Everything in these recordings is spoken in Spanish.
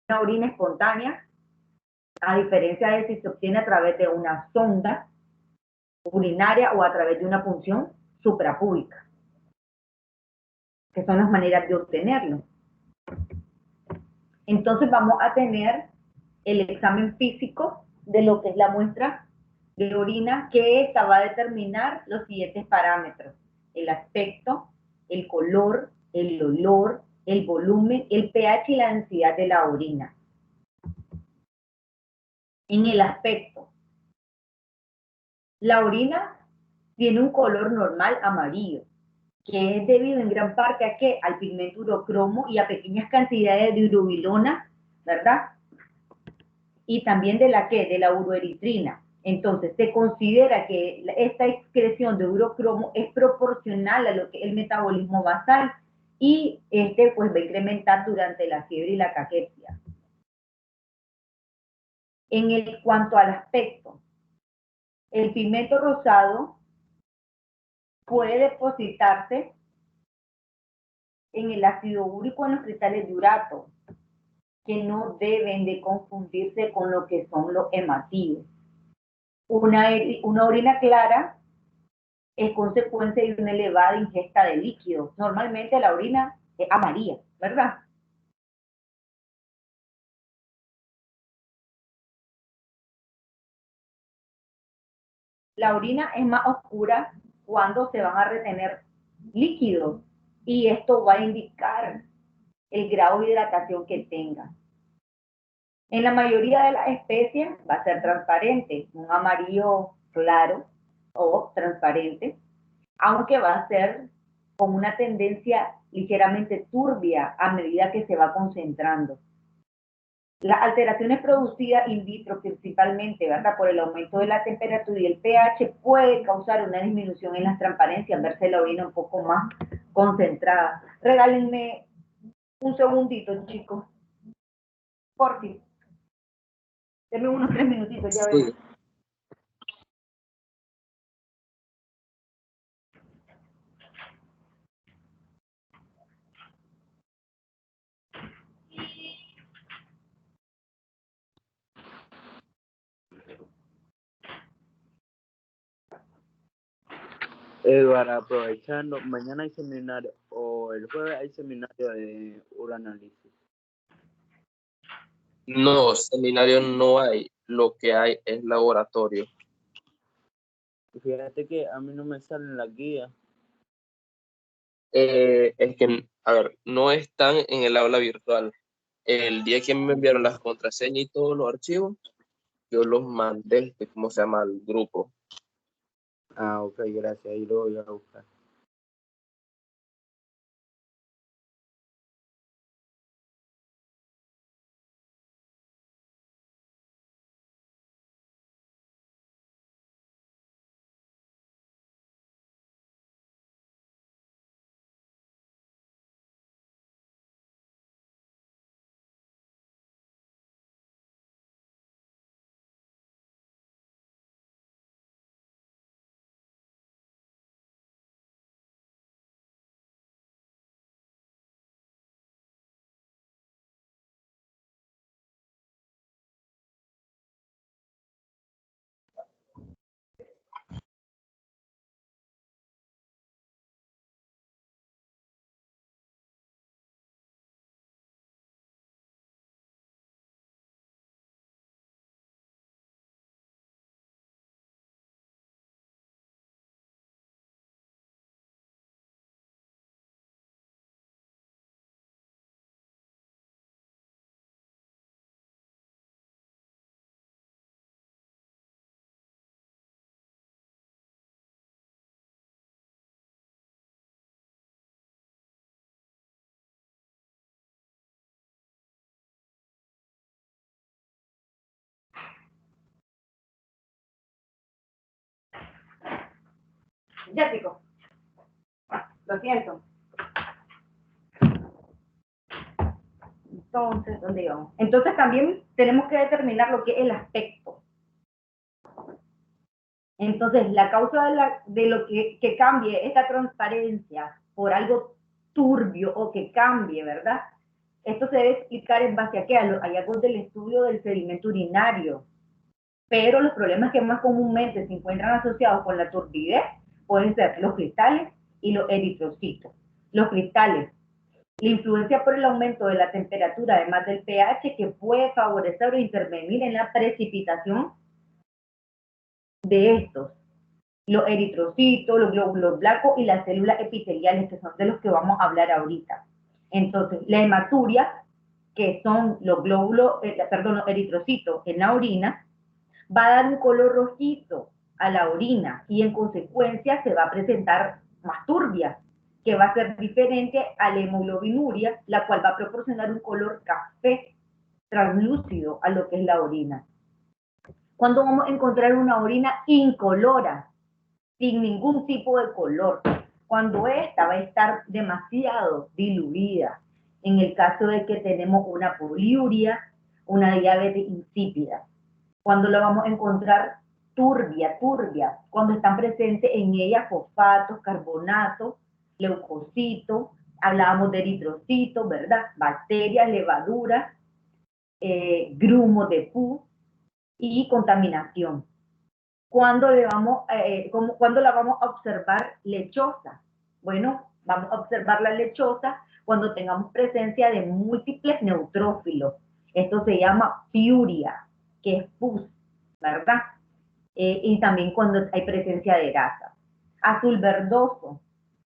orina espontánea, a diferencia de si se obtiene a través de una sonda urinaria o a través de una punción suprapúbica, que son las maneras de obtenerlo. Entonces vamos a tener el examen físico de lo que es la muestra de orina, que esta va a determinar los siguientes parámetros: el aspecto, el color, el olor, el volumen, el pH y la densidad de la orina. En el aspecto, la orina tiene un color normal amarillo, que es debido en gran parte a que al pigmento urocromo y a pequeñas cantidades de urobilona, ¿verdad? Y también de la uroeritrina. Entonces, se considera que esta excreción de urocromo es proporcional a lo que es el metabolismo basal y pues va a incrementar durante la fiebre y la caquexia. Cuanto al aspecto, el pigmento rosado puede depositarse en el ácido úrico en los cristales de urato, que no deben de confundirse con lo que son los hematíes. Una orina clara es consecuencia de una elevada ingesta de líquidos. Normalmente la orina es amarilla, ¿verdad? La orina es más oscura cuando se van a retener líquidos y esto va a indicar el grado de hidratación que tenga. En la mayoría de las especies va a ser transparente, un amarillo claro o transparente, aunque va a ser con una tendencia ligeramente turbia a medida que se va concentrando. Las alteraciones producidas in vitro principalmente, ¿verdad?, por el aumento de la temperatura y el pH puede causar una disminución en las transparencias, verse la orina un poco más concentrada. Regálenme un segundito, chicos. Por fin. Denme unos 3 minutitos, ya vengo. Sí. Eduardo, aprovechando, mañana hay seminario, o el jueves hay seminario de uroanálisis. No, seminario no hay, lo que hay es laboratorio. Fíjate que a mí no me salen las guías. Es que, a ver, no están en el aula virtual. El día que me enviaron las contraseñas y todos los archivos, yo los mandé, ¿cómo se llama? Al grupo. Ah, ok, gracias, ahí lo voy a buscar. Ya, chicos. Lo siento. Entonces, ¿dónde íbamos? Entonces también tenemos que determinar lo que es el aspecto. Entonces, la causa de lo que cambie esta transparencia por algo turbio o que cambie, ¿verdad?, Esto se debe explicar en base a qué, a los hallazgos del estudio del sedimento urinario. Pero los problemas que más comúnmente se encuentran asociados con la turbidez pueden ser los cristales y los eritrocitos. Los cristales, la influencia por el aumento de la temperatura, además del pH, que puede favorecer o intervenir en la precipitación de estos. Los eritrocitos, los glóbulos blancos y las células epiteliales, que son de los que vamos a hablar ahorita. Entonces, la hematuria, que son los glóbulos, los eritrocitos en la orina, va a dar un color rojizo a la orina y en consecuencia se va a presentar más turbia, que va a ser diferente a la hemoglobinuria, la cual va a proporcionar un color café translúcido a lo que es la orina. ¿Cuándo vamos a encontrar una orina incolora, sin ningún tipo de color? Cuando esta va a estar demasiado diluida, en el caso de que tenemos una poliuria, una diabetes insípida. Cuando la vamos a encontrar turbia, cuando están presentes en ella fosfatos, carbonatos, leucocitos, hablábamos de eritrocitos, ¿verdad? Bacterias, levaduras, grumos de pus y contaminación. ¿Cuándo la vamos a observar lechosa? Bueno, vamos a observar la lechosa cuando tengamos presencia de múltiples neutrófilos. Esto se llama piuria, que es pus, ¿verdad? Y también cuando hay presencia de grasa. Azul verdoso.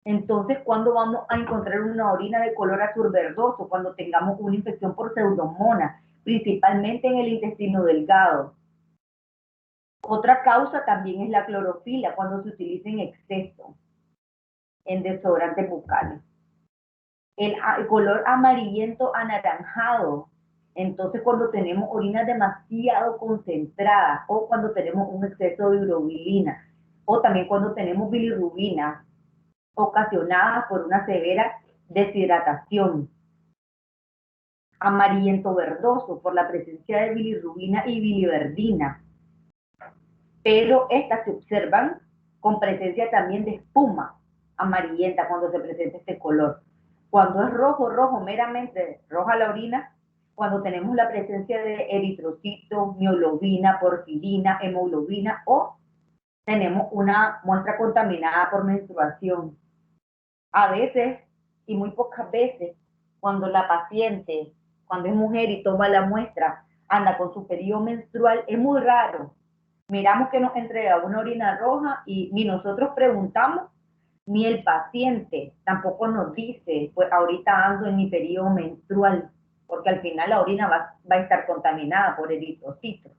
Entonces, ¿cuándo vamos a encontrar una orina de color azul verdoso? Cuando tengamos una infección por pseudomonas, principalmente en el intestino delgado. Otra causa también es la clorofila, cuando se utiliza en exceso en desodorantes bucales. El color amarillento anaranjado, entonces cuando tenemos orinas demasiado concentradas o cuando tenemos un exceso de urobilina o también cuando tenemos bilirrubina ocasionada por una severa deshidratación. Amarillento verdoso por la presencia de bilirrubina y biliverdina, pero estas se observan con presencia también de espuma amarillenta cuando se presenta este color. Cuando es rojo, meramente roja la orina, cuando tenemos la presencia de eritrocitos, mioglobina, porfirina, hemoglobina o tenemos una muestra contaminada por menstruación. A veces, y muy pocas veces, cuando la paciente, cuando es mujer y toma la muestra, anda con su periodo menstrual, es muy raro. Miramos que nos entrega una orina roja y ni nosotros preguntamos, ni el paciente tampoco nos dice, pues ahorita ando en mi periodo menstrual, porque al final la orina va a estar contaminada por eritrocitos.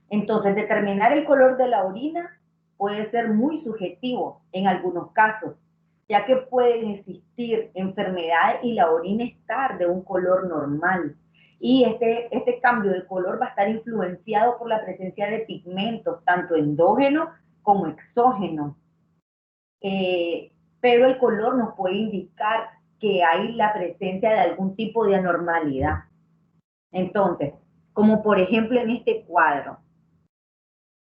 Entonces, determinar el color de la orina puede ser muy subjetivo en algunos casos, ya que pueden existir enfermedades y la orina estar de un color normal. Y este cambio de color va a estar influenciado por la presencia de pigmentos, tanto endógenos como exógenos. Pero el color nos puede indicar que hay la presencia de algún tipo de anormalidad. Entonces, como por ejemplo en este cuadro,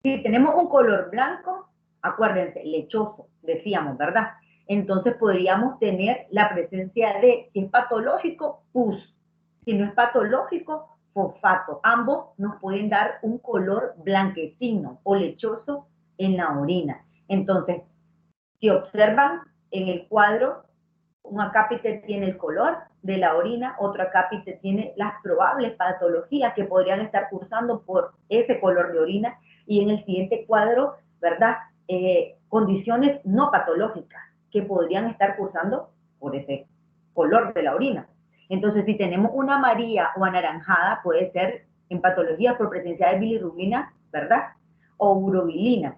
si tenemos un color blanco, acuérdense, lechoso, decíamos, ¿verdad? Entonces podríamos tener la presencia de, si es patológico, pus. Si no es patológico, fosfato. Ambos nos pueden dar un color blanquecino o lechoso en la orina. Entonces, si observan en el cuadro, un acápite tiene el color de la orina, otro acápite tiene las probables patologías que podrían estar cursando por ese color de orina, y en el siguiente cuadro, ¿verdad? Condiciones no patológicas que podrían estar cursando por ese color de la orina. Entonces, si tenemos una amarilla o anaranjada, puede ser en patologías por presencia de bilirrubina, ¿verdad? O urobilina.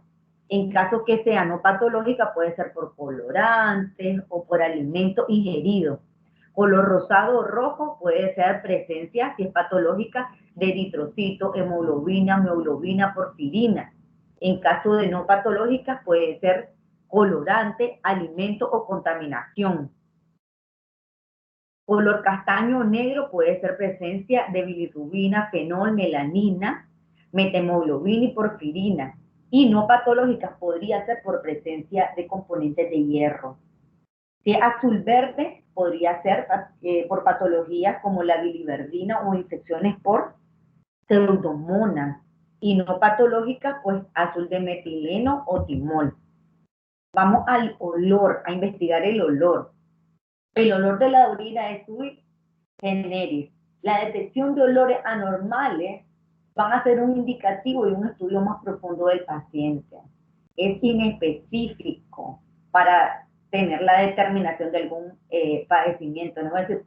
En caso que sea no patológica, puede ser por colorantes o por alimento ingerido. Color rosado o rojo puede ser presencia, si es patológica, de eritrocito, hemoglobina, mioglobina, porfirina. En caso de no patológicas, puede ser colorante, alimento o contaminación. Color castaño o negro puede ser presencia de bilirrubina, fenol, melanina, metahemoglobina y porfirina. Y no patológicas podría ser por presencia de componentes de hierro. Si es azul verde, podría ser por patologías como la biliverdina o infecciones por pseudomonas, y no patológicas, pues azul de metileno o timol. Vamos al olor, a investigar el olor. El olor de la orina es sui generis. La detección de olores anormales van a ser un indicativo de un estudio más profundo del paciente. Es inespecífico para tener la determinación de algún padecimiento. No va a decir,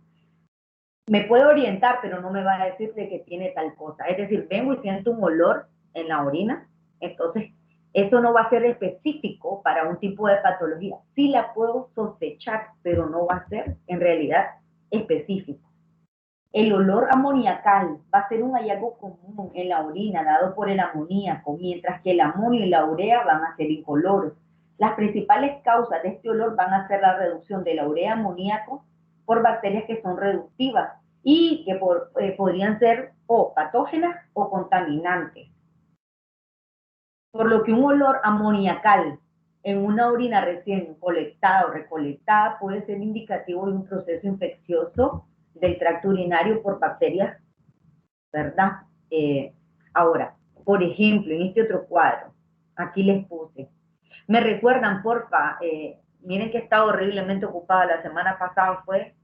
me puede orientar, pero no me va a decir de que tiene tal cosa. Es decir, vengo y siento un olor en la orina, entonces eso no va a ser específico para un tipo de patología. Sí la puedo sospechar, pero no va a ser en realidad específico. El olor amoniacal va a ser un hallazgo común en la orina dado por el amoníaco, mientras que el amonio y la urea van a ser incoloros. Las principales causas de este olor van a ser la reducción de la urea amoníaco por bacterias que son reductivas y que podrían ser o patógenas o contaminantes. Por lo que un olor amoniacal en una orina recién colectada o recolectada puede ser indicativo de un proceso infeccioso del tracto urinario por bacterias, ¿verdad? Ahora, por ejemplo, en este otro cuadro, aquí les puse, me recuerdan, porfa, miren que he estado horriblemente ocupada, la semana pasada fue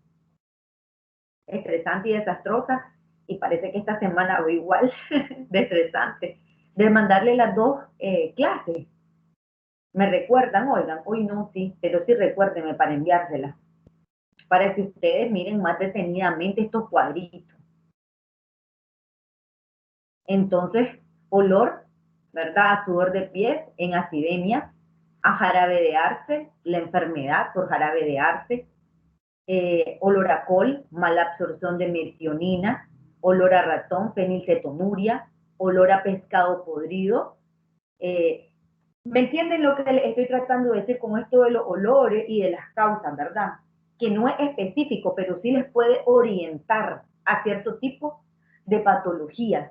estresante y desastrosa, y parece que esta semana voy igual de estresante, de mandarle las dos clases. Me recuerdan, oigan, hoy no, sí, pero sí recuérdenme para enviárselas, para que ustedes miren más detenidamente estos cuadritos. Entonces, olor, ¿verdad? A sudor de pies en acidemia, a jarabe de arce, la enfermedad por jarabe de arce, olor a col, mala absorción de metionina, olor a ratón, fenilcetonuria, olor a pescado podrido. ¿Me entienden lo que estoy tratando de decir con esto de los olores y de las causas, verdad? Que no es específico, pero sí les puede orientar a cierto tipo de patologías.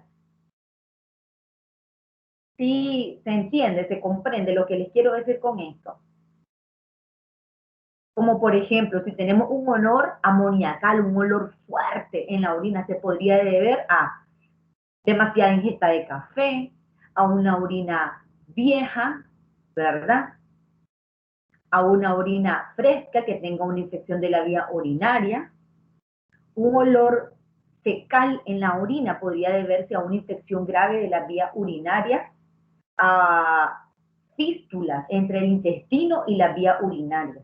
Sí, se entiende, se comprende lo que les quiero decir con esto. Como por ejemplo, si tenemos un olor amoniacal, un olor fuerte en la orina, se podría deber a demasiada ingesta de café, a una orina vieja, ¿verdad? A una orina fresca que tenga una infección de la vía urinaria. Un olor fecal en la orina podría deberse a una infección grave de la vía urinaria, a fístulas entre el intestino y la vía urinaria,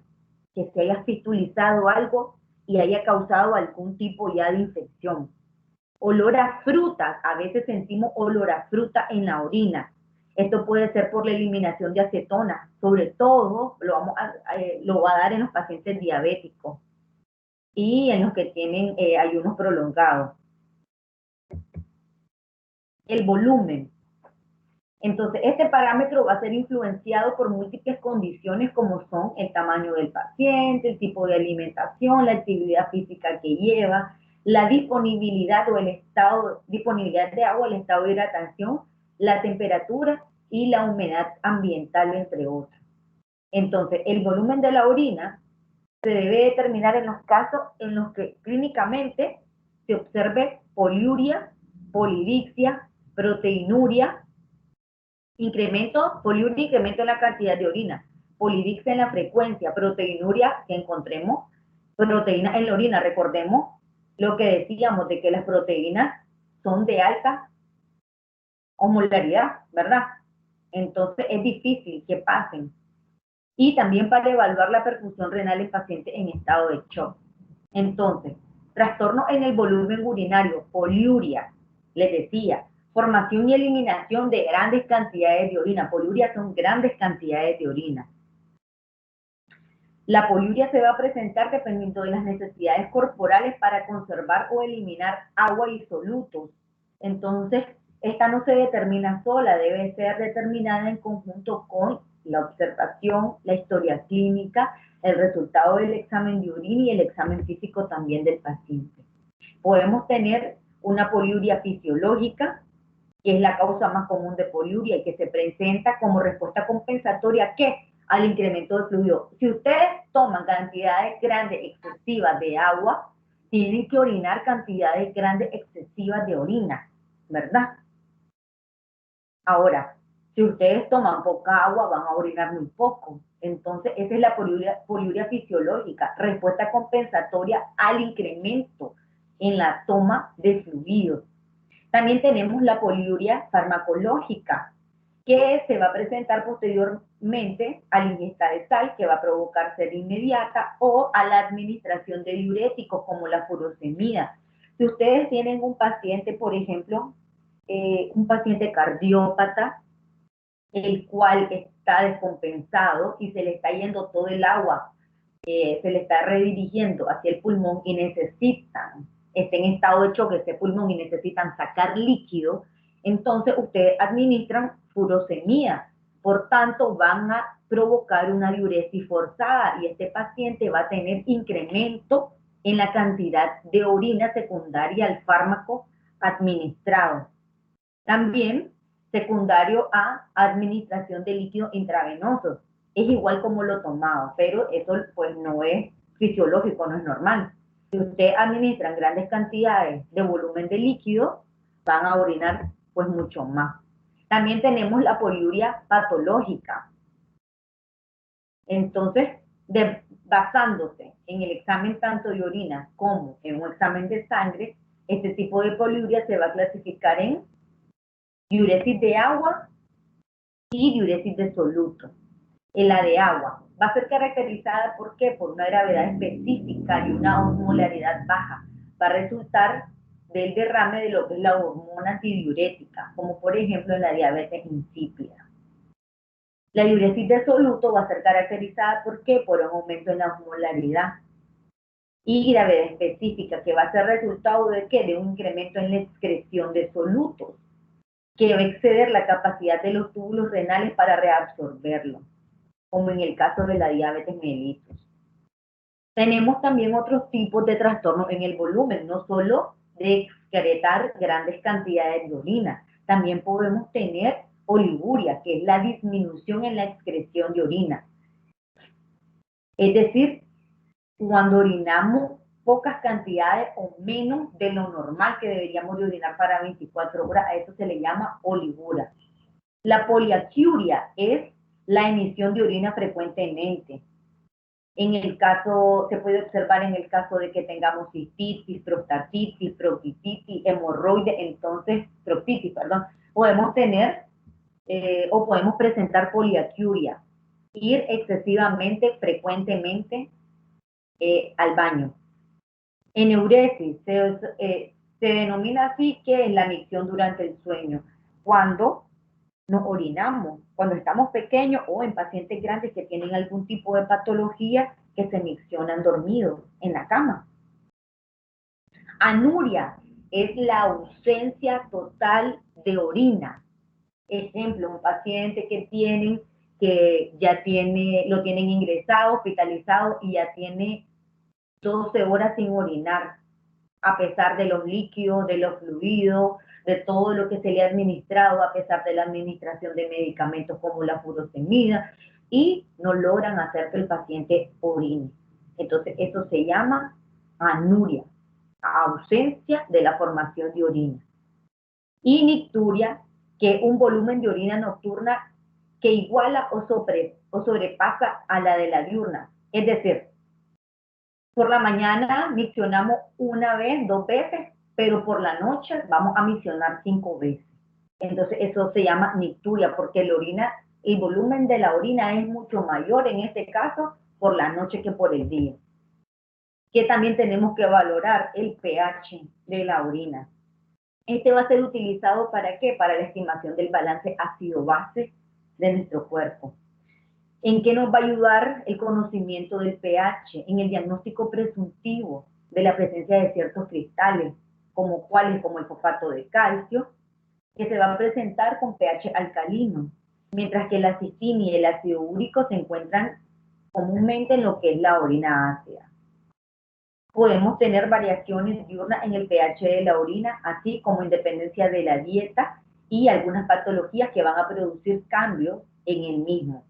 que se haya fistulizado algo y haya causado algún tipo ya de infección. Olor a frutas, a veces sentimos olor a fruta en la orina. Esto puede ser por la eliminación de acetona, sobre todo lo va a dar en los pacientes diabéticos y en los que tienen ayunos prolongados. El volumen. Entonces, este parámetro va a ser influenciado por múltiples condiciones como son el tamaño del paciente, el tipo de alimentación, la actividad física que lleva, la disponibilidad o el estado, disponibilidad de agua, el estado de hidratación, la temperatura y la humedad ambiental, entre otros. Entonces, el volumen de la orina se debe determinar en los casos en los que clínicamente se observe poliuria, polidixia, proteinuria, incremento en la cantidad de orina, polidixia en la frecuencia, proteinuria, que encontremos proteínas en la orina. Recordemos lo que decíamos de que las proteínas son de alta osmolaridad, ¿verdad? Entonces es difícil que pasen. Y también para evaluar la perfusión renal en pacientes en estado de shock. Entonces, trastorno en el volumen urinario, poliuria, les decía, formación y eliminación de grandes cantidades de orina. Poliuria son grandes cantidades de orina. La poliuria se va a presentar dependiendo de las necesidades corporales para conservar o eliminar agua y solutos. Entonces, esta no se determina sola, debe ser determinada en conjunto con la observación, la historia clínica, el resultado del examen de orina y el examen físico también del paciente. Podemos tener una poliuria fisiológica, que es la causa más común de poliuria y que se presenta como respuesta compensatoria, ¿qué? al incremento de fluido. Si ustedes toman cantidades grandes, excesivas de agua, tienen que orinar cantidades grandes, excesivas de orina, ¿verdad? Ahora, si ustedes toman poca agua, van a orinar muy poco. Entonces, esa es la poliuria fisiológica, respuesta compensatoria al incremento en la toma de fluidos. También tenemos la poliuria farmacológica, que se va a presentar posteriormente a la ingesta de sal, que va a provocar sed inmediata, o a la administración de diuréticos como la furosemida. Si ustedes tienen un paciente, por ejemplo, un paciente cardiópata, el cual está descompensado y se le está yendo todo el agua, se le está redirigiendo hacia el pulmón y necesitan, está en estado de choque ese pulmón y necesitan sacar líquido, entonces ustedes administran furosemida, por tanto van a provocar una diuresis forzada y este paciente va a tener incremento en la cantidad de orina secundaria al fármaco administrado. También secundario a administración de líquidos intravenosos. Es igual como lo tomado, pero eso pues no es fisiológico, no es normal. Si usted administra grandes cantidades de volumen de líquido, van a orinar pues mucho más. También tenemos la poliuria patológica. Entonces, basándose en el examen tanto de orina como en un examen de sangre, este tipo de poliuria se va a clasificar en diuresis de agua y diuresis de soluto. En la de agua va a ser caracterizada ¿por qué? Por una gravedad específica y una osmolaridad baja. Va a resultar del derrame de lo que es la hormona antidiurética, como por ejemplo en la diabetes insípida. La diuresis de soluto va a ser caracterizada ¿por qué? Por un aumento en la osmolaridad y gravedad específica, que va a ser resultado de ¿qué? De un incremento en la excreción de solutos, que va a exceder la capacidad de los túbulos renales para reabsorberlo, como en el caso de la diabetes mellitus. Tenemos también otros tipos de trastornos en el volumen, no solo de excretar grandes cantidades de orina, también podemos tener oliguria, que es la disminución en la excreción de orina. Es decir, cuando orinamos pocas cantidades o menos de lo normal que deberíamos de orinar para 24 horas, a eso se le llama oliguria. La poliacuria es la emisión de orina frecuentemente. En el caso, se puede observar en el caso de que tengamos cistitis, prostatitis, proctitis, hemorroides, entonces, proctitis, perdón, podemos tener o podemos presentar poliacuria, ir excesivamente, frecuentemente al baño. Enuresis se denomina así, que es la micción durante el sueño, cuando nos orinamos, cuando estamos pequeños o en pacientes grandes que tienen algún tipo de patología que se miccionan dormidos en la cama. Anuria es la ausencia total de orina. Ejemplo, un paciente que ya lo tienen ingresado, hospitalizado y ya tiene 12 horas sin orinar, a pesar de los líquidos, de los fluidos, de todo lo que se le ha administrado, a pesar de la administración de medicamentos como la furosemida, y no logran hacer que el paciente orine. Entonces, eso se llama anuria, ausencia de la formación de orina. Y nicturia, que es un volumen de orina nocturna que iguala o sobrepasa a la de la diurna. Es decir, por la mañana miccionamos una vez, 2 veces, pero por la noche vamos a miccionar 5 veces. Entonces eso se llama nicturia, porque el volumen de la orina es mucho mayor en este caso por la noche que por el día. Que también tenemos que valorar el pH de la orina. Este va a ser utilizado ¿para qué? Para la estimación del balance ácido-base de nuestro cuerpo. ¿En qué nos va a ayudar el conocimiento del pH? En el diagnóstico presuntivo de la presencia de ciertos cristales, como cuáles, como el fosfato de calcio, que se va a presentar con pH alcalino, mientras que la cistina y el ácido úrico se encuentran comúnmente en lo que es la orina ácida. Podemos tener variaciones diurnas en el pH de la orina, así como en dependencia de la dieta y algunas patologías que van a producir cambios en el mismo.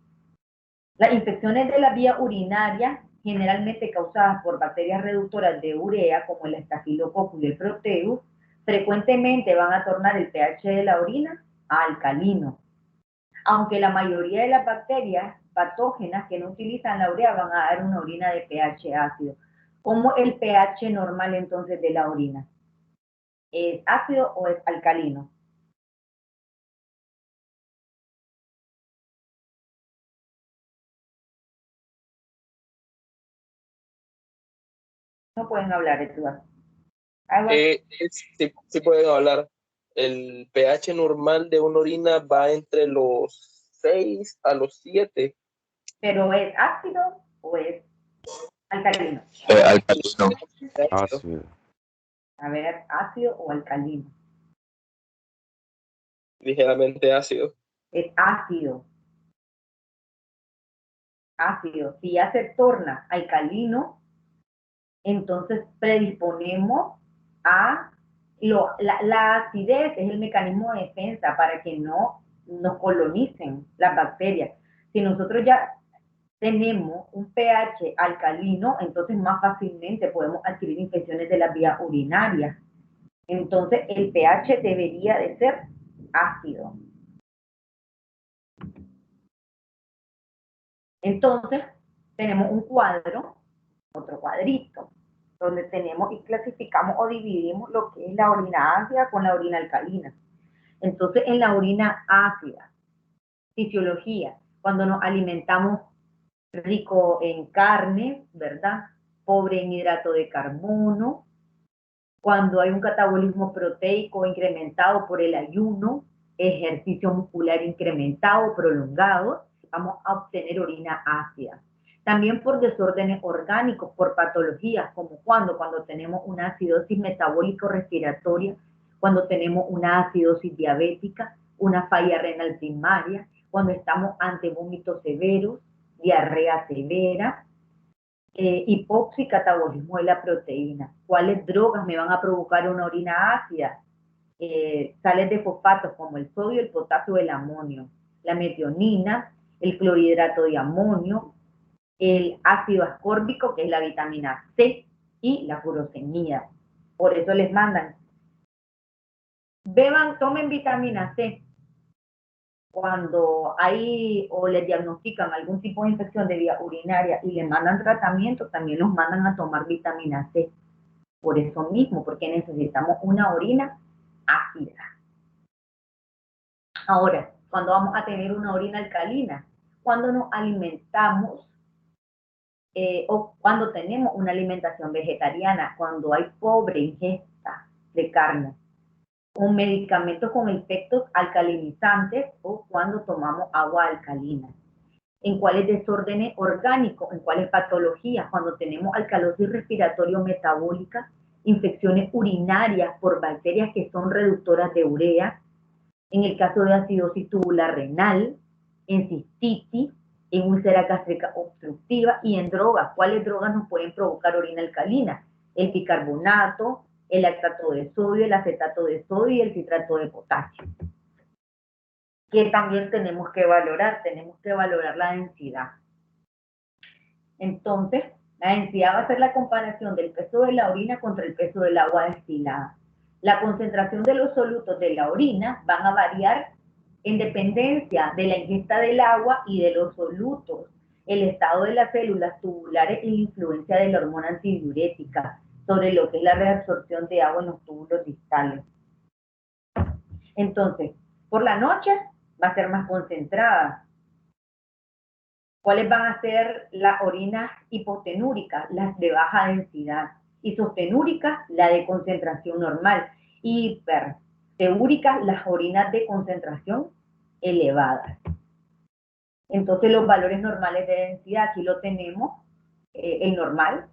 Las infecciones de la vía urinaria, generalmente causadas por bacterias reductoras de urea, como el estafilococcus y el proteus, frecuentemente van a tornar el pH de la orina a alcalino. Aunque la mayoría de las bacterias patógenas que no utilizan la urea van a dar una orina de pH ácido. ¿Cómo el pH normal entonces de la orina? ¿Es ácido o es alcalino? No pueden hablar, Eduardo. Sí pueden hablar. El pH normal de una orina va entre los 6 a los 7. ¿Pero es ácido o es alcalino? Alcalino. Ácido. A ver, ácido o alcalino. Ligeramente ácido. Es ácido. Ácido. Si ya se torna alcalino, entonces predisponemos a la acidez es el mecanismo de defensa para que no nos colonicen las bacterias. Si nosotros ya tenemos un pH alcalino, entonces más fácilmente podemos adquirir infecciones de las vías urinarias. Entonces el pH debería de ser ácido. Entonces tenemos un cuadro, otro cuadrito, donde tenemos y clasificamos o dividimos lo que es la orina ácida con la orina alcalina. Entonces, en la orina ácida, fisiología, cuando nos alimentamos rico en carne, ¿verdad? Pobre en hidrato de carbono, cuando hay un catabolismo proteico incrementado por el ayuno, ejercicio muscular incrementado, prolongado, vamos a obtener orina ácida. También por desórdenes orgánicos, por patologías, como cuando tenemos una acidosis metabólico-respiratoria, cuando tenemos una acidosis diabética, una falla renal primaria, cuando estamos ante vómitos severos, diarrea severa, hipoxia y catabolismo de la proteína. ¿Cuáles drogas me van a provocar una orina ácida? Sales de fosfatos como el sodio, el potasio, el amonio, la metionina, el clorhidrato de amonio, el ácido ascórbico, que es la vitamina C, y la furosemida. Por eso les mandan, tomen vitamina C. Cuando hay o les diagnostican algún tipo de infección de vía urinaria y le mandan tratamiento, también los mandan a tomar vitamina C. Por eso mismo, porque necesitamos una orina ácida. Ahora, cuando vamos a tener una orina alcalina, cuando nos alimentamos o cuando tenemos una alimentación vegetariana, cuando hay pobre ingesta de carne, un medicamento con efectos alcalinizantes o cuando tomamos agua alcalina. ¿En cuáles desórdenes orgánicos? ¿En cuáles patologías? Cuando tenemos alcalosis respiratorio-metabólica, infecciones urinarias por bacterias que son reductoras de urea, en el caso de acidosis tubular renal, en cistitis, en úlcera gástrica obstructiva y en drogas. ¿Cuáles drogas nos pueden provocar orina alcalina? El bicarbonato, el lactato de sodio, el acetato de sodio y el citrato de potasio. Que también tenemos que valorar la densidad. Entonces, la densidad va a ser la comparación del peso de la orina contra el peso del agua destilada. La concentración de los solutos de la orina van a variar en dependencia de la ingesta del agua y de los solutos, el estado de las células tubulares y la influencia de la hormona antidiurética sobre lo que es la reabsorción de agua en los túbulos distales. Entonces, por la noche va a ser más concentrada. ¿Cuáles van a ser las orinas hipotenúricas? Las de baja densidad. Isostenúricas, la de concentración normal. Hiperteúricas, las orinas de concentración elevada. Entonces los valores normales de densidad, aquí lo tenemos, el normal,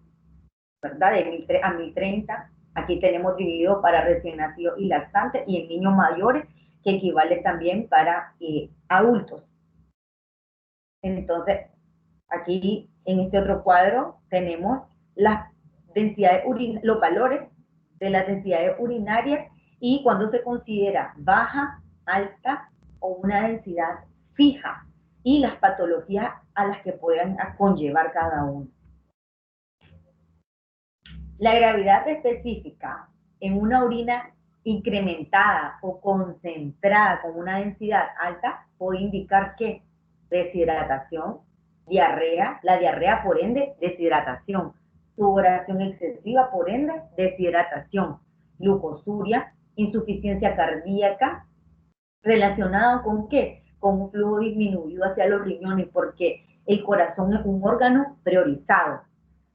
¿verdad? De 1000 a 1030. Aquí tenemos dividido para recién nacidos y lactantes y en niños mayores, que equivale también para adultos. Entonces, aquí en este otro cuadro tenemos las densidades los valores de las densidades urinarias y cuando se considera baja, alta o una densidad fija. y las patologías a las que puedan conllevar cada uno. La gravedad específica en una orina incrementada o concentrada con una densidad alta puede indicar que deshidratación, diarrea, la diarrea por ende deshidratación, sudoración excesiva por ende deshidratación, glucosuria, insuficiencia cardíaca, relacionado con ¿qué? Con un flujo disminuido hacia los riñones, porque el corazón es un órgano priorizado.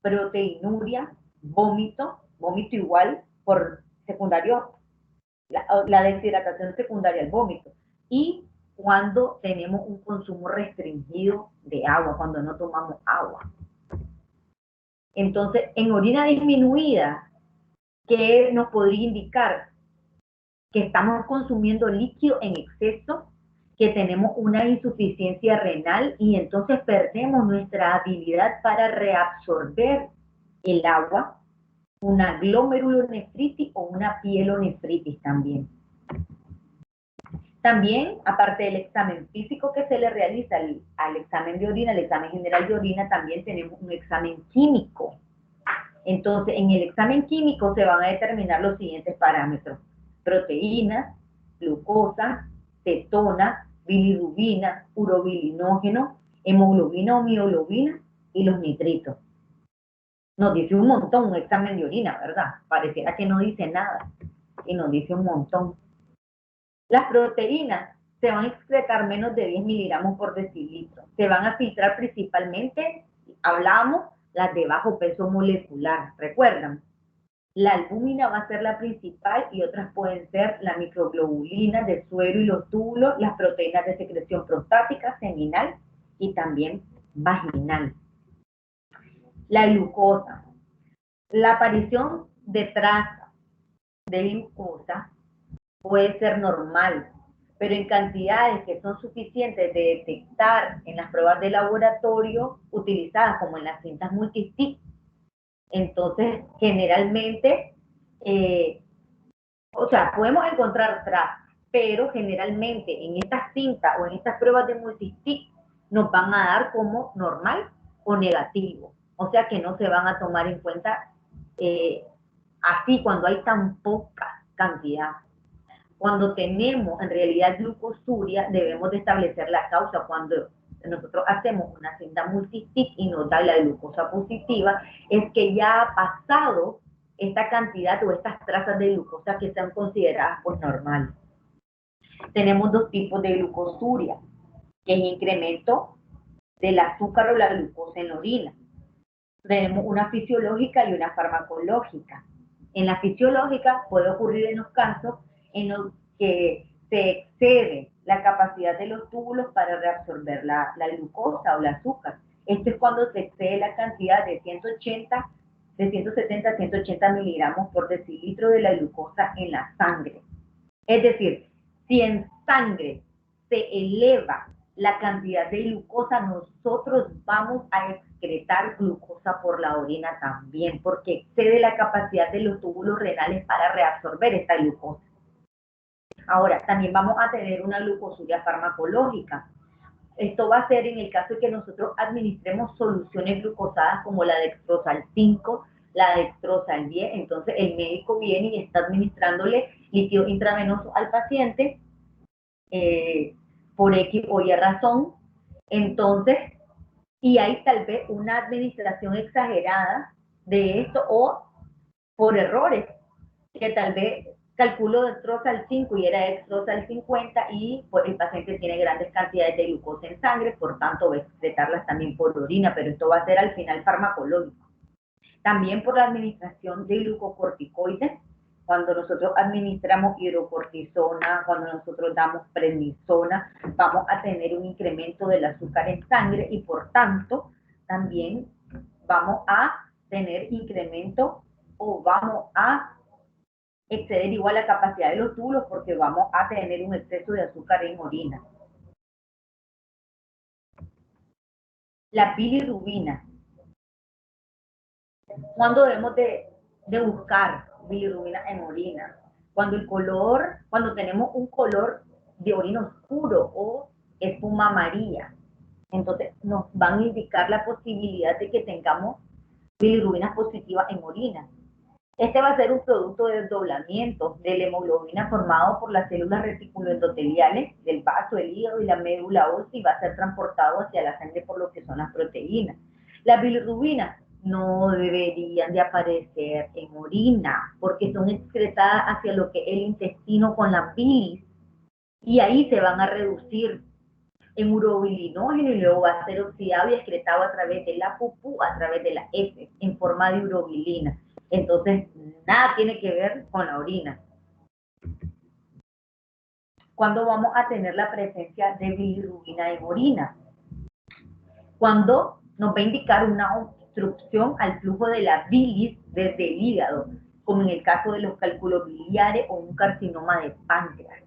Proteinuria, vómito igual por secundario, la deshidratación secundaria al vómito. Y cuando tenemos un consumo restringido de agua, cuando no tomamos agua. Entonces, en orina disminuida, ¿qué nos podría indicar? Que estamos consumiendo líquido en exceso, que tenemos una insuficiencia renal y entonces perdemos nuestra habilidad para reabsorber el agua, una glomerulonefritis o una pielonefritis también. También, aparte del examen físico que se le realiza al examen de orina, el examen general de orina, también tenemos un examen químico. Entonces, en el examen químico se van a determinar los siguientes parámetros: proteínas, glucosa, cetona, bilirrubina, urobilinógeno, hemoglobina o mioglobina y los nitritos. Nos dice un montón un examen de orina, ¿verdad? Pareciera que no dice nada y nos dice un montón. Las proteínas se van a excretar menos de 10 miligramos por decilitro. Se van a filtrar principalmente, hablamos, las de bajo peso molecular. ¿Recuerdan? La albúmina va a ser la principal y otras pueden ser la microglobulina de suero y los túbulos, las proteínas de secreción prostática, seminal y también vaginal. La glucosa. La aparición de trazas de glucosa puede ser normal, pero en cantidades que son suficientes de detectar en las pruebas de laboratorio utilizadas como en las cintas multistick. Entonces, generalmente, podemos encontrar trazas, pero generalmente en estas cintas o en estas pruebas de multistick nos van a dar como normal o negativo. O sea que no se van a tomar en cuenta así cuando hay tan poca cantidad. Cuando tenemos en realidad glucosuria, debemos de establecer la causa. Cuando nosotros hacemos una cinta multistick y nos da la glucosa positiva, es que ya ha pasado esta cantidad o estas trazas de glucosa que sean consideradas pues normales. Tenemos dos tipos de glucosuria, que es incremento del azúcar o la glucosa en la orina. Tenemos una fisiológica y una farmacológica. En la fisiológica puede ocurrir en los casos en los que se excede la capacidad de los túbulos para reabsorber la glucosa o el azúcar. Esto es cuando se excede la cantidad de 170 a 180 miligramos por decilitro de la glucosa en la sangre. Es decir, si en sangre se eleva la cantidad de glucosa, nosotros vamos a excretar glucosa por la orina también, porque excede la capacidad de los túbulos renales para reabsorber esta glucosa. Ahora, también vamos a tener una glucosuria farmacológica. Esto va a ser en el caso de que nosotros administremos soluciones glucosadas como la dextrosal 5, la dextrosal 10. Entonces, el médico viene y está administrándole líquido intravenoso al paciente por X o Y razón. Entonces, y hay tal vez una administración exagerada de esto o por errores, que tal vez calculo dextrosal 5 y era dextrosal 50 y pues el paciente tiene grandes cantidades de glucosa en sangre, por tanto va a excretarlas también por orina, pero esto va a ser al final farmacológico. También por la administración de glucocorticoides, cuando nosotros administramos hidrocortisona, cuando nosotros damos prednisona, vamos a tener un incremento del azúcar en sangre y por tanto también vamos a tener incremento o vamos a exceder igual la capacidad de los túbulos porque vamos a tener un exceso de azúcar en orina. La bilirrubina. ¿Cuándo debemos de buscar bilirrubina en orina? Cuando tenemos un color de orina oscuro o espuma amarilla. Entonces nos van a indicar la posibilidad de que tengamos bilirrubinas positivas en orina. Este va a ser un producto de desdoblamiento de la hemoglobina formado por las células reticuloendoteliales del vaso, el hígado y la médula ósea y va a ser transportado hacia la sangre por lo que son las proteínas. Las bilirrubinas no deberían de aparecer en orina porque son excretadas hacia lo que es el intestino con la bilis y ahí se van a reducir en urobilinógeno y luego va a ser oxidado y excretado a través de la pupú, a través de la heces, en forma de urobilina. Entonces, nada tiene que ver con la orina. ¿Cuándo vamos a tener la presencia de bilirrubina en orina? Cuando nos va a indicar una obstrucción al flujo de la bilis desde el hígado, como en el caso de los cálculos biliares o un carcinoma de páncreas.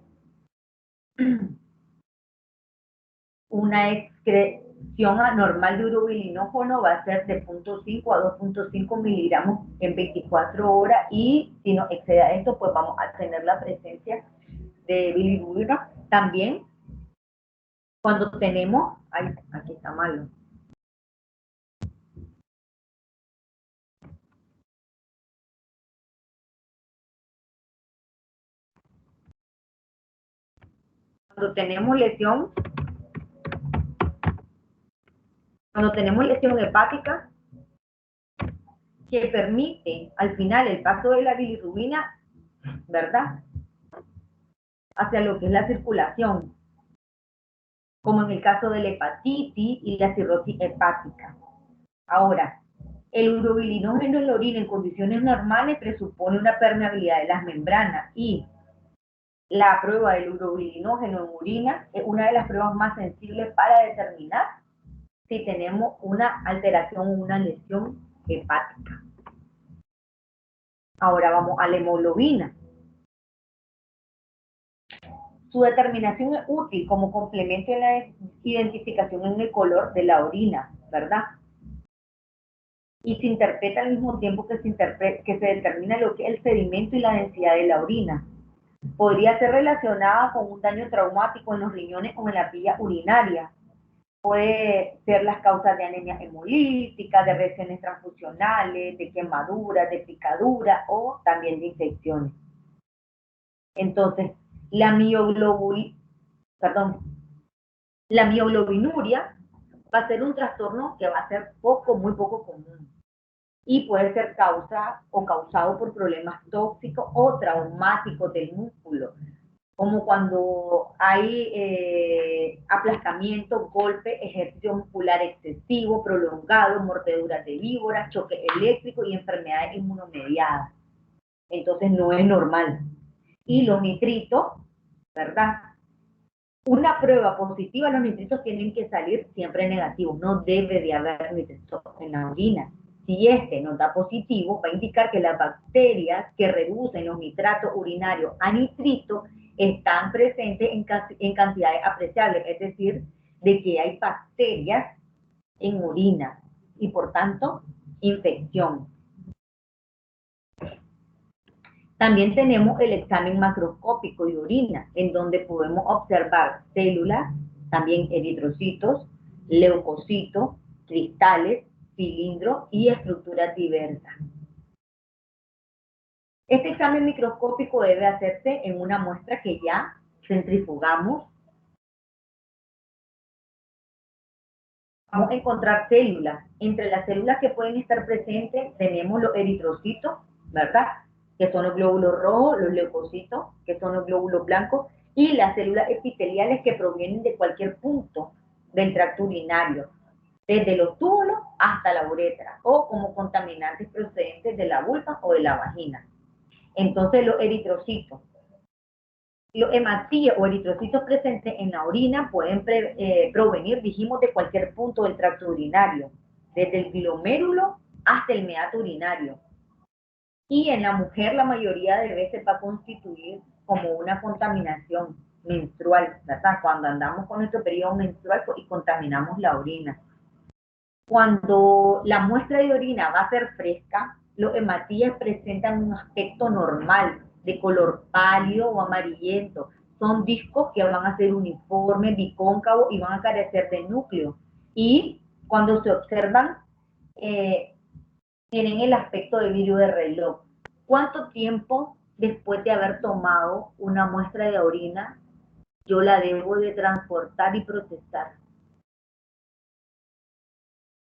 Una excreción anormal de urobilinógeno va a ser de 0.5 a 2.5 miligramos en 24 horas y si nos excede a esto, pues vamos a tener la presencia de bilirrubina. También cuando tenemos, ay, aquí está malo. Cuando tenemos lesión hepática que permite al final el paso de la bilirrubina, ¿verdad?, hacia lo que es la circulación, como en el caso de la hepatitis y la cirrosis hepática. Ahora, el urobilinógeno en la orina en condiciones normales presupone una permeabilidad de las membranas y la prueba del urobilinógeno en orina es una de las pruebas más sensibles para determinar si tenemos una alteración o una lesión hepática. Ahora vamos a la hemoglobina. Su determinación es útil como complemento en la identificación en el color de la orina, ¿verdad? Y se interpreta al mismo tiempo que se determina lo que es el sedimento y la densidad de la orina. Podría ser relacionada con un daño traumático en los riñones o en la vía urinaria. Puede ser las causas de anemia hemolítica, de reacciones transfusionales, de quemaduras, de picaduras o también de infecciones. Entonces, la mioglobinuria va a ser un trastorno que va a ser muy poco común y puede ser causado por problemas tóxicos o traumáticos del músculo, como cuando hay aplastamiento, golpe, ejercicio muscular excesivo, prolongado, mordeduras de víboras, choque eléctrico y enfermedades inmunomediadas. Entonces no es normal. Y los nitritos, ¿verdad? Una prueba positiva, los nitritos tienen que salir siempre negativos, no debe de haber nitritos en la orina. Si este nos da positivo, va a indicar que las bacterias que reducen los nitratos urinarios a nitritos están presentes en cantidades apreciables, es decir, de que hay bacterias en orina y por tanto infección. También tenemos el examen macroscópico de orina, en donde podemos observar células, también eritrocitos, leucocitos, cristales, cilindros y estructuras diversas. Este examen microscópico debe hacerse en una muestra que ya centrifugamos. Vamos a encontrar células. Entre las células que pueden estar presentes tenemos los eritrocitos, ¿verdad?, que son los glóbulos rojos, los leucocitos, que son los glóbulos blancos, y las células epiteliales que provienen de cualquier punto del tracto urinario, desde los túbulos hasta la uretra, o como contaminantes procedentes de la vulva o de la vagina. Entonces, los eritrocitos, los hematíes o eritrocitos presentes en la orina pueden provenir, dijimos, de cualquier punto del tracto urinario, desde el glomérulo hasta el meato urinario. Y en la mujer la mayoría de veces va a constituir como una contaminación menstrual, ¿verdad? Cuando andamos con nuestro periodo menstrual y contaminamos la orina. Cuando la muestra de orina va a ser fresca, los hematíes presentan un aspecto normal, de color pálido o amarillento. Son discos que van a ser uniformes, bicóncavos y van a carecer de núcleo. Y cuando se observan, tienen el aspecto de vidrio de reloj. ¿Cuánto tiempo después de haber tomado una muestra de orina yo la debo de transportar y procesar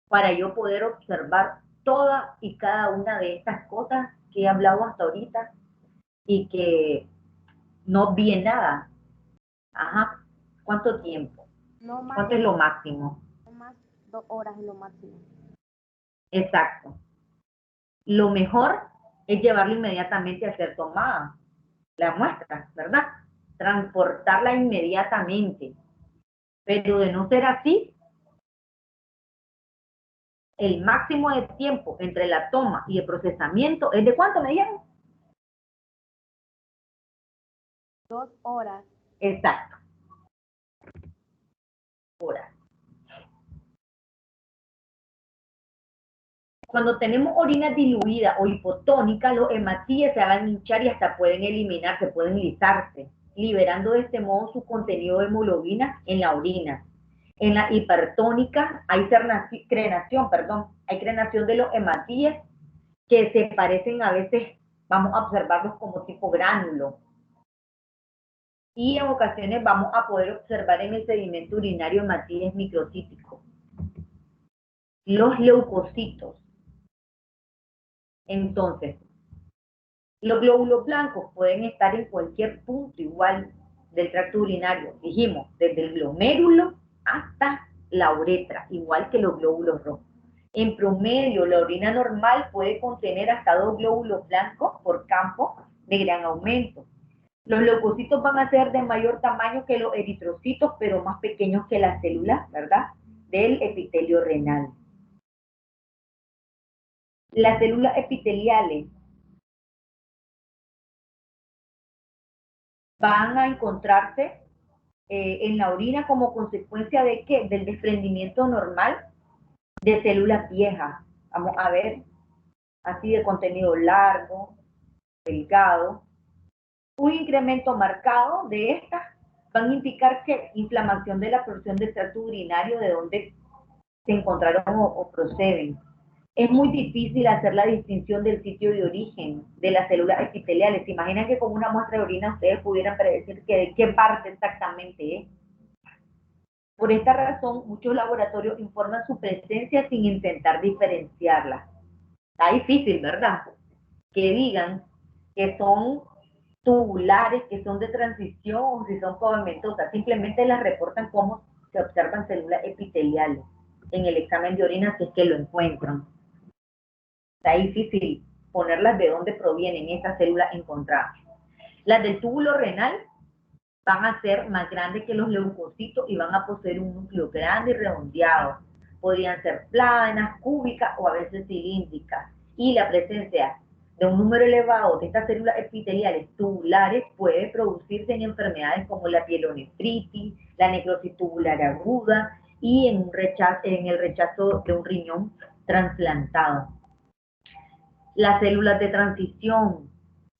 para yo poder observar toda y cada una de estas cosas que he hablado hasta ahorita y que no vi nada? Ajá. ¿Cuánto tiempo? No más, ¿Cuánto es lo máximo? no más 2 horas es lo máximo. Exacto. Lo mejor es llevarlo inmediatamente a ser tomada la muestra, ¿verdad? Transportarla inmediatamente. Pero de no ser así, el máximo de tiempo entre la toma y el procesamiento es ¿de cuánto me dijeron? 2 horas. Exacto. Horas. Cuando tenemos orina diluida o hipotónica, los hematíes se van a hinchar y hasta pueden eliminarse, pueden lisarse, liberando de este modo su contenido de hemoglobina en la orina. En la hipertónica hay crenación de los hematíes que se parecen a veces, vamos a observarlos como tipo gránulo. Y en ocasiones vamos a poder observar en el sedimento urinario hematíes microcíticos. Los leucocitos. Entonces, los glóbulos blancos pueden estar en cualquier punto igual del tracto urinario. Dijimos, desde el glomérulo hasta la uretra, igual que los glóbulos rojos. En promedio, la orina normal puede contener hasta 2 glóbulos blancos por campo de gran aumento. Los leucocitos van a ser de mayor tamaño que los eritrocitos, pero más pequeños que las células, ¿verdad?, del epitelio renal. Las células epiteliales van a encontrarse en la orina como consecuencia de ¿qué? Del desprendimiento normal de células viejas. Vamos a ver, así de contenido largo, delgado. Un incremento marcado de estas van a indicar que inflamación de la porción del tracto urinario de donde se encontraron o proceden. Es muy difícil hacer la distinción del sitio de origen de las células epiteliales. ¿Se imaginan que con una muestra de orina ustedes pudieran predecir que de qué parte exactamente es? Por esta razón, muchos laboratorios informan su presencia sin intentar diferenciarla. Está difícil, ¿verdad? Que digan que son tubulares, que son de transición o si son pavimentosas. Simplemente las reportan como se observan células epiteliales en el examen de orina si es que lo encuentran. Está difícil ponerlas de dónde provienen esas células encontradas. Las del túbulo renal van a ser más grandes que los leucocitos y van a poseer un núcleo grande y redondeado. Podrían ser planas, cúbicas o a veces cilíndricas. Y la presencia de un número elevado de estas células epiteliales tubulares puede producirse en enfermedades como la pielonefritis, la necrosis tubular aguda y en el rechazo de un riñón trasplantado. Las células de transición,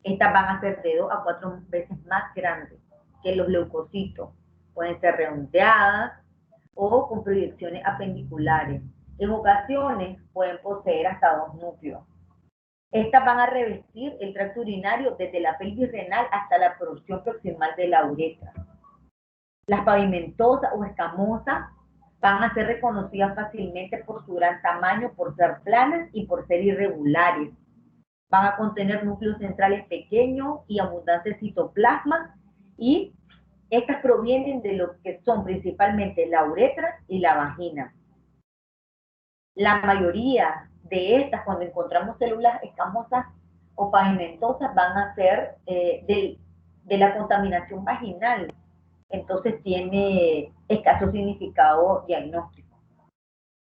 estas van a ser de 2 a 4 veces más grandes que los leucocitos. Pueden ser redondeadas o con proyecciones apendiculares. En ocasiones pueden poseer hasta 2 núcleos. Estas van a revestir el tracto urinario desde la pelvis renal hasta la porción proximal de la uretra. Las pavimentosas o escamosas van a ser reconocidas fácilmente por su gran tamaño, por ser planas y por ser irregulares. Van a contener núcleos centrales pequeños y abundantes citoplasmas y estas provienen de lo que son principalmente la uretra y la vagina. La mayoría de estas, cuando encontramos células escamosas o pavimentosas, van a ser de la contaminación vaginal. Entonces tiene escaso significado diagnóstico.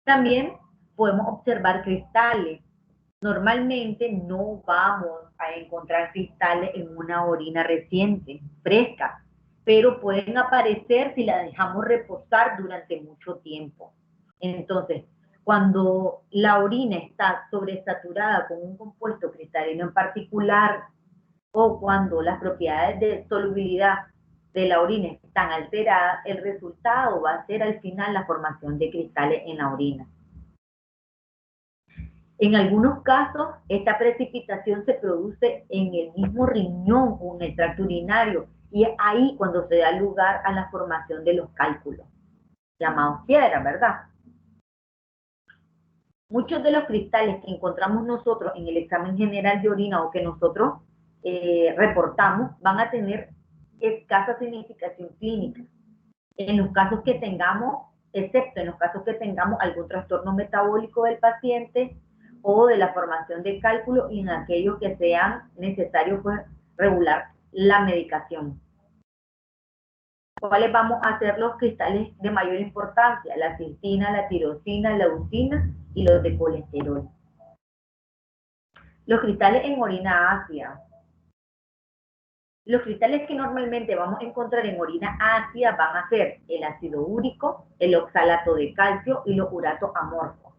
También podemos observar cristales. Normalmente no vamos a encontrar cristales en una orina reciente, fresca, pero pueden aparecer si la dejamos reposar durante mucho tiempo. Entonces, cuando la orina está sobresaturada con un compuesto cristalino en particular, o cuando las propiedades de solubilidad de la orina tan alterada, el resultado va a ser al final la formación de cristales en la orina. En algunos casos, esta precipitación se produce en el mismo riñón o en el tracto urinario, y es ahí cuando se da lugar a la formación de los cálculos, llamados piedras, ¿verdad? Muchos de los cristales que encontramos nosotros en el examen general de orina o que nosotros reportamos van a tener escasa significación clínica. En los casos que tengamos, excepto en los casos que tengamos algún trastorno metabólico del paciente o de la formación de cálculo, y en aquellos que sean necesarios pues, regular la medicación. ¿Cuáles vamos a ser los cristales de mayor importancia? La citina, la tirosina, la leucina y los de colesterol. Los cristales en orina ácida. Los cristales que normalmente vamos a encontrar en orina ácida van a ser el ácido úrico, el oxalato de calcio y los uratos amorfos.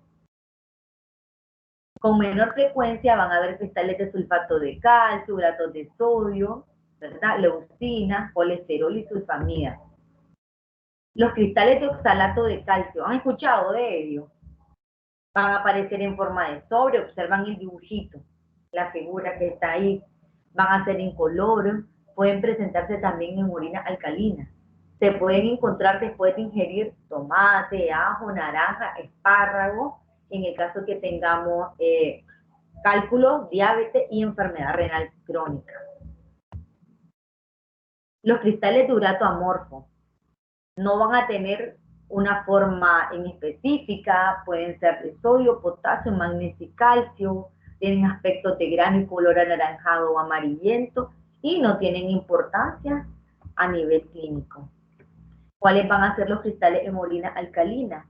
Con menor frecuencia van a haber cristales de sulfato de calcio, uratos de sodio, ¿verdad? Leucina, colesterol y sulfamida. Los cristales de oxalato de calcio, ¿han escuchado de ellos? Van a aparecer en forma de sobre, observan el dibujito, la figura que está ahí. Van a ser incoloros, pueden presentarse también en orina alcalina. Se pueden encontrar después de ingerir tomate, ajo, naranja, espárrago, en el caso que tengamos cálculo, diabetes y enfermedad renal crónica. Los cristales de urato amorfo no van a tener una forma en específica, pueden ser de sodio, potasio, magnesio y calcio, tienen aspecto de grano y color anaranjado o amarillento y no tienen importancia a nivel clínico. ¿Cuáles van a ser los cristales en orina alcalina?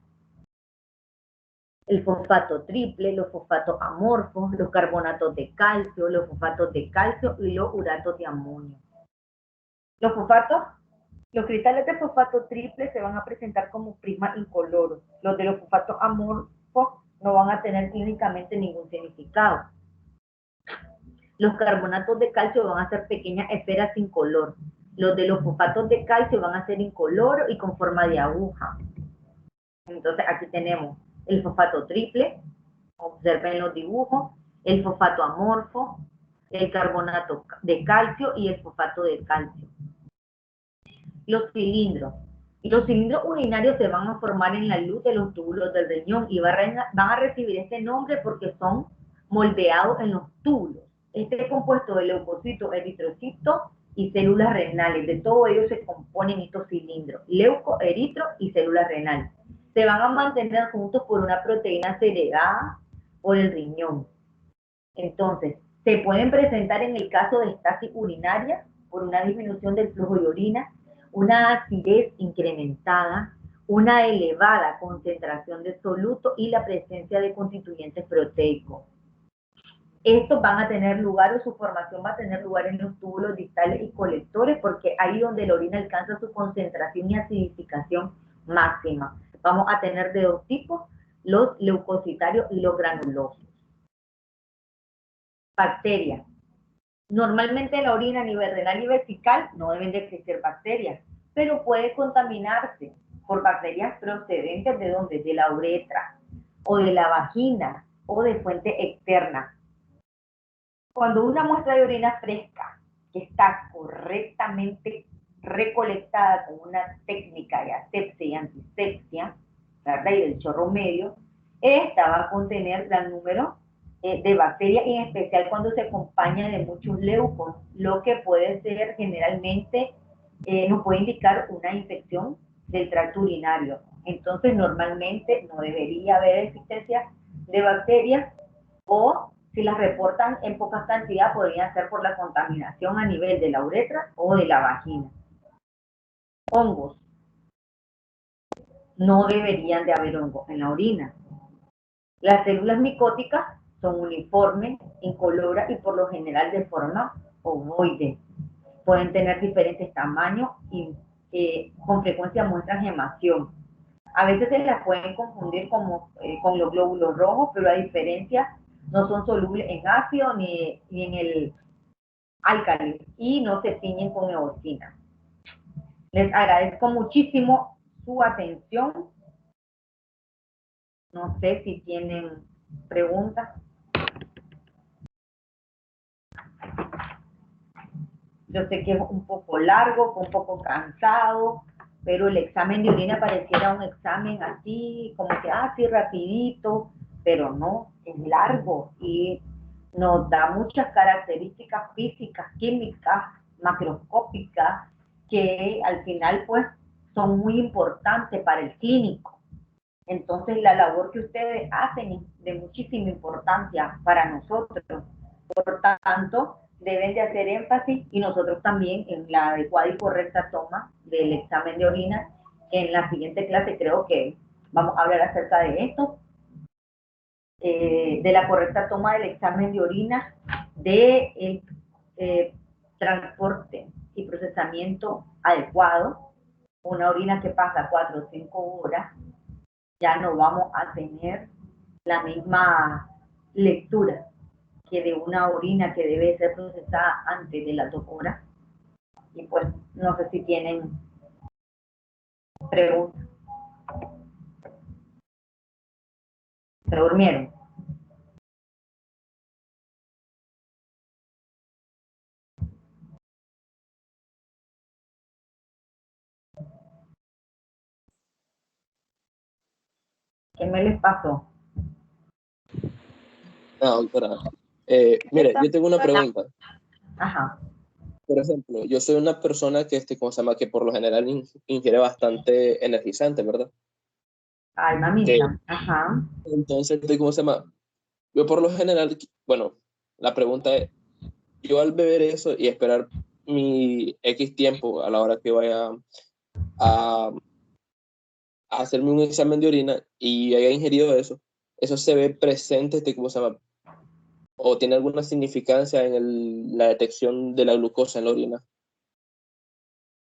El fosfato triple, los fosfatos amorfos, los carbonatos de calcio, los fosfatos de calcio y los uratos de amonio. Los cristales de fosfato triple se van a presentar como prisma incoloro. Los de los fosfatos amorfos no van a tener clínicamente ningún significado. Los carbonatos de calcio van a ser pequeñas esferas sin color. Los de los fosfatos de calcio van a ser incoloros y con forma de aguja. Entonces aquí tenemos el fosfato triple, observen los dibujos, el fosfato amorfo, el carbonato de calcio y el fosfato de calcio. Los cilindros. Los cilindros urinarios se van a formar en la luz de los túbulos del riñón y van a recibir este nombre porque son moldeados en los túbulos. Este es compuesto de leucocitos, eritrocitos y células renales. De todo ello se componen estos cilindros, leuco, eritro y células renales. Se van a mantener juntos por una proteína segregada por el riñón. Entonces, se pueden presentar en el caso de estasis urinaria por una disminución del flujo de orina, una acidez incrementada, una elevada concentración de soluto y la presencia de constituyentes proteicos. Estos van a tener lugar, o su formación va a tener lugar en los túbulos distales y colectores, porque ahí donde la orina alcanza su concentración y acidificación máxima. Vamos a tener de dos tipos, los leucocitarios y los granulosos. Bacterias. Normalmente en la orina a nivel renal y vesical no deben de existir bacterias, pero puede contaminarse por bacterias procedentes de donde, de la uretra o de la vagina o de fuente externa. Cuando una muestra de orina fresca que está correctamente recolectada con una técnica de asepsia y antisepsia, ¿verdad? Y del chorro medio, esta va a contener gran número de bacterias, en especial cuando se acompaña de muchos leucos, lo que puede ser generalmente, nos puede indicar una infección del tracto urinario. Entonces, normalmente no debería haber existencia de bacterias, o si las reportan en poca cantidad, podrían ser por la contaminación a nivel de la uretra o de la vagina. Hongos. No deberían de haber hongos en la orina. Las células micóticas son uniformes, incoloras y por lo general de forma ovoide. Pueden tener diferentes tamaños y con frecuencia muestran gemación. A veces se las pueden confundir con los glóbulos rojos, pero a diferencia no son solubles en ácido ni en el álcali y no se tiñen con eosina. Les agradezco muchísimo su atención. No sé si tienen preguntas. Yo sé que es un poco largo, un poco cansado, pero el examen de orina pareciera un examen así, como que así rapidito, pero no, es largo y nos da muchas características físicas, químicas, macroscópicas, que al final pues son muy importantes para el clínico. Entonces la labor que ustedes hacen es de muchísima importancia para nosotros. Por tanto, deben de hacer énfasis y nosotros también en la adecuada y correcta toma del examen de orina. En la siguiente clase creo que vamos a hablar acerca de esto, de la correcta toma del examen de orina, de el transporte y procesamiento adecuado. Una orina que pasa 4 o 5 horas, ya no vamos a tener la misma lectura que de una orina que debe ser procesada antes de las 2 horas. Y pues no sé si tienen preguntas. ¿Se durmieron? ¿Qué me les pasó? No, doctora. Mire, yo tengo una pregunta. Ajá. Por ejemplo, yo soy una persona que, ¿cómo se llama? Que por lo general ingiere bastante energizante, ¿verdad? Ay, Que mamita. Ajá. entonces, ¿cómo se llama? Yo por lo general, bueno, la pregunta es, yo al beber eso y esperar mi X tiempo a la hora que vaya a, a hacerme un examen de orina y haya ingerido eso, eso se ve presente, ¿cómo se llama? O tiene alguna significancia en la detección de la glucosa en la orina.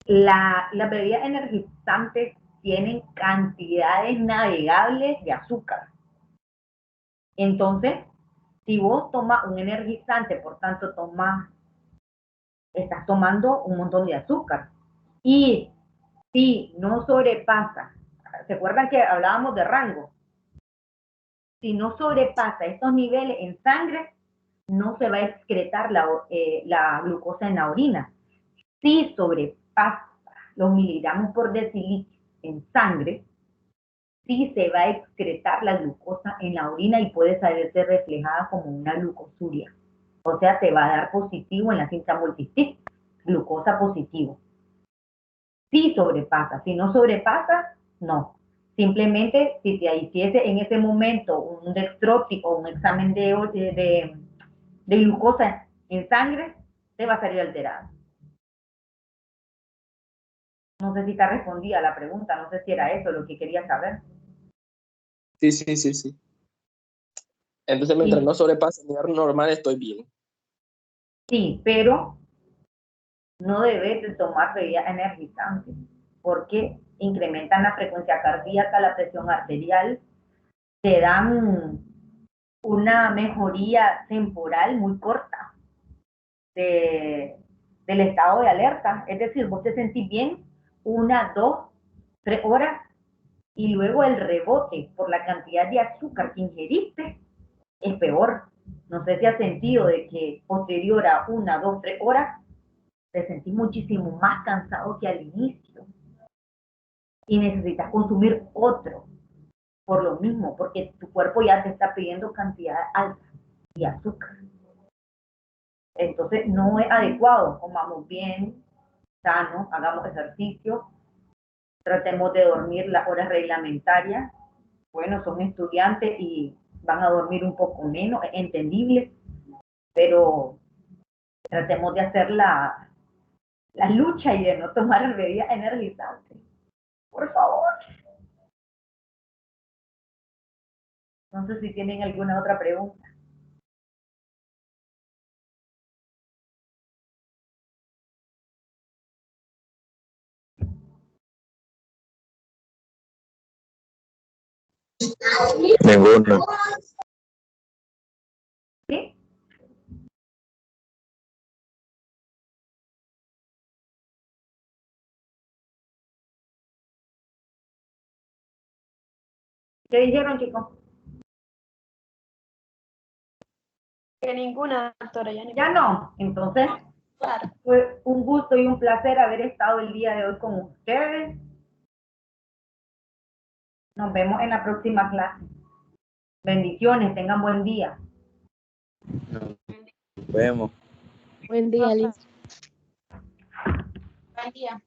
Las bebidas energizantes tienen cantidades navegables de azúcar. Entonces, si vos tomas un energizante, por tanto, estás tomando un montón de azúcar. Y si no sobrepasa, ¿se acuerdan que hablábamos de rango? Si no sobrepasa estos niveles en sangre, no se va a excretar la glucosa en la orina. Si sobrepasa los miligramos por decilitro en sangre, sí se va a excretar la glucosa en la orina y puede salirse reflejada como una glucosuria. O sea, te va a dar positivo en la cinta multistic, glucosa positivo. Si sobrepasa, si no sobrepasa, no. Simplemente si te hiciese en ese momento un dextróxico o un examen de glucosa en sangre, te va a salir alterada. No sé si te respondía a la pregunta, no sé si era eso lo que quería saber. Sí, sí, sí, sí. Entonces, mientras Sí, no sobrepase el nivel normal, estoy bien. sí, pero no debes de tomar bebidas energizantes porque incrementan la frecuencia cardíaca, la presión arterial, te dan una mejoría temporal muy corta del estado de alerta. Es decir, vos te sentís bien 1, 2, 3 horas y luego el rebote por la cantidad de azúcar que ingeriste es peor. No sé si has sentido de que posterior a 1, 2, 3 horas te sentís muchísimo más cansado que al inicio y necesitas consumir otro por lo mismo, porque tu cuerpo ya te está pidiendo cantidad alta de azúcar. Entonces no es adecuado, comamos bien, sano, hagamos ejercicio, tratemos de dormir las horas reglamentarias. Bueno, son estudiantes y van a dormir un poco menos, es entendible, pero tratemos de hacer la lucha y de no tomar bebidas energizantes. Por favor. No sé si tienen alguna otra pregunta. Ninguno. ¿Sí? ¿Qué dijeron, chicos? Que ninguna, doctora, ya Ya no. Entonces, Claro. fue un gusto y un placer haber estado el día de hoy con ustedes. Nos vemos en la próxima clase. Bendiciones, tengan buen día. Nos vemos. Buen día, Liz. Buen día.